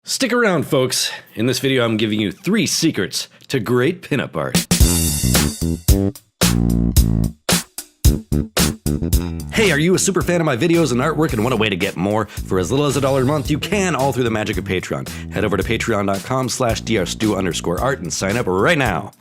Stick around, folks. In this video, I'm giving you 3 secrets to great pinup art. Hey, are you a super fan of my videos and artwork and want a way to get more? For as little as $1 a month, you can, all through the magic of Patreon. Head over to patreon.com/drstew_art and sign up right now.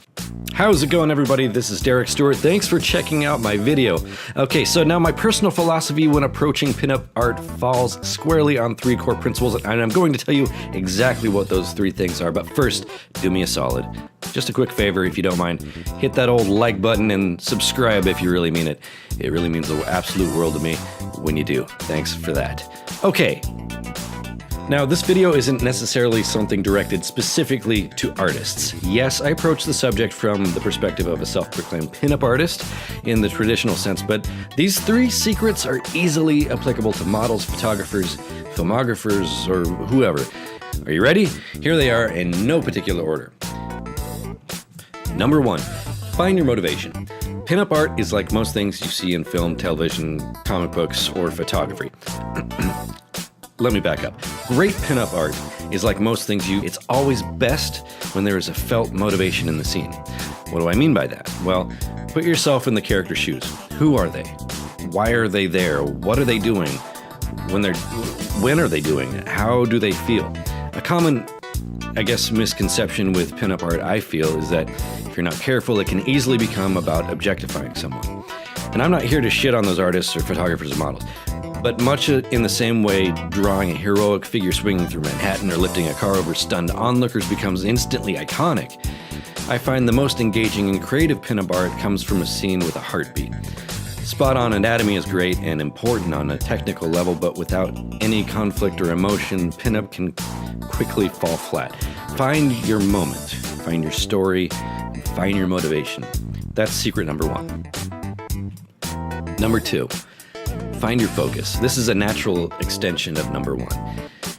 How's it going, everybody? This is Derek Stewart. Thanks for checking out my video. Okay, so now my personal philosophy when approaching pinup art falls squarely on 3 core principles, and I'm going to tell you exactly what those 3 things are. But first, do me a solid. Just a quick favor, if you don't mind, hit that old like button and subscribe if you really mean it. It really means the absolute world to me when you do. Thanks for that. Okay. Now, this video isn't necessarily something directed specifically to artists. Yes, I approach the subject from the perspective of a self-proclaimed pinup artist in the traditional sense, but these 3 secrets are easily applicable to models, photographers, filmographers, or whoever. Are you ready? Here they are in no particular order. Number 1, find your motivation. Pinup art is like most things you see in film, television, comic books, or photography. Let me back up. Great pinup art is like most things it's always best when there is a felt motivation in the scene. What do I mean by that? Well, put yourself in the character's shoes. Who are they? Why are they there? What are they doing? When are they doing it? How do they feel? A common, misconception with pinup art, I feel, is that if you're not careful, it can easily become about objectifying someone. And I'm not here to shit on those artists or photographers or models. But much in the same way drawing a heroic figure swinging through Manhattan or lifting a car over stunned onlookers becomes instantly iconic, I find the most engaging and creative pinup art comes from a scene with a heartbeat. Spot-on anatomy is great and important on a technical level, but without any conflict or emotion, pinup can quickly fall flat. Find your moment, find your story, and find your motivation. That's secret number 1. Number 2. Find your focus. This is a natural extension of number 1.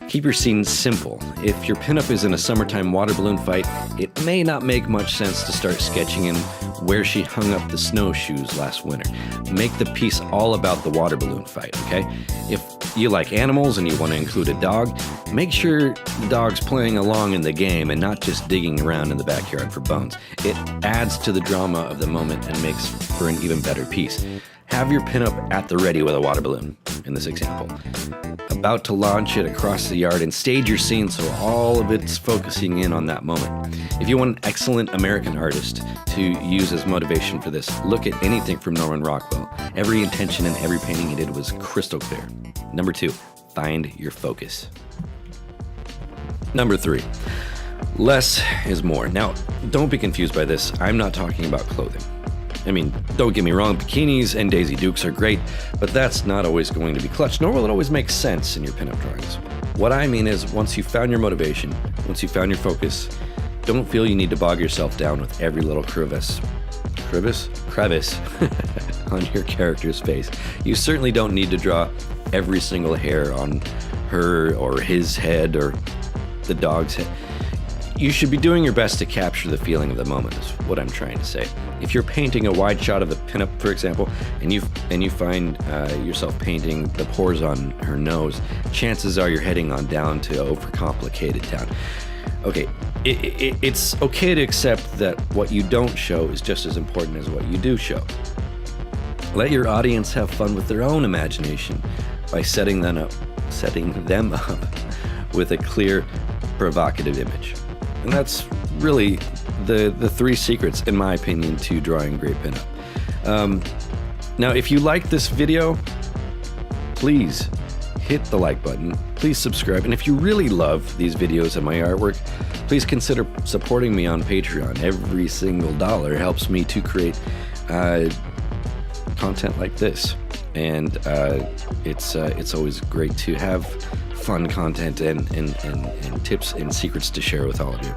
Keep your scenes simple. If your pinup is in a summertime water balloon fight, it may not make much sense to start sketching in where she hung up the snowshoes last winter. Make the piece all about the water balloon fight, okay? If you like animals and you want to include a dog, make sure the dog's playing along in the game and not just digging around in the backyard for bones. It adds to the drama of the moment and makes for an even better piece. Have your pinup at the ready with a water balloon, in this example. About to launch it across the yard and stage your scene so all of it's focusing in on that moment. If you want an excellent American artist to use as motivation for this, look at anything from Norman Rockwell. Every intention and every painting he did was crystal clear. Number 2, find your focus. Number 3, less is more. Now, don't be confused by this. I'm not talking about clothing. I mean, don't get me wrong, bikinis and Daisy Dukes are great, but that's not always going to be clutch, nor will it always make sense in your pinup drawings. What I mean is, once you've found your motivation, once you've found your focus, don't feel you need to bog yourself down with every little crevice on your character's face. You certainly don't need to draw every single hair on her or his head or the dog's head. You should be doing your best to capture the feeling of the moment, is what I'm trying to say. If you're painting a wide shot of the pinup, for example, and you find yourself painting the pores on her nose, chances are you're heading on down to overcomplicated town. Okay, it's okay to accept that what you don't show is just as important as what you do show. Let your audience have fun with their own imagination by setting them up with a clear, provocative image. And that's really the 3 secrets, in my opinion, to drawing great pinup. Now, if you like this video, please hit the like button. Please subscribe. And if you really love these videos and my artwork, please consider supporting me on Patreon. Every single dollar helps me to create content like this. And it's always great to have fun content and tips and secrets to share with all of you.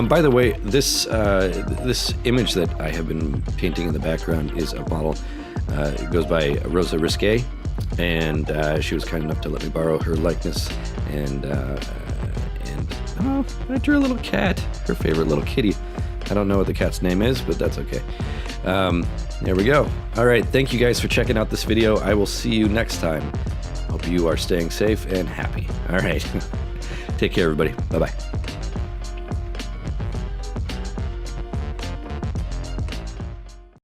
By the way, this image that I have been painting in the background is a model. It goes by Rosa Risque, and she was kind enough to let me borrow her likeness. And I drew a little cat, her favorite little kitty. I don't know what the cat's name is, but that's okay. There we go. All right, thank you guys for checking out this video. I will see you next time. Hope you are staying safe and happy. All right. Take care, everybody. Bye-bye.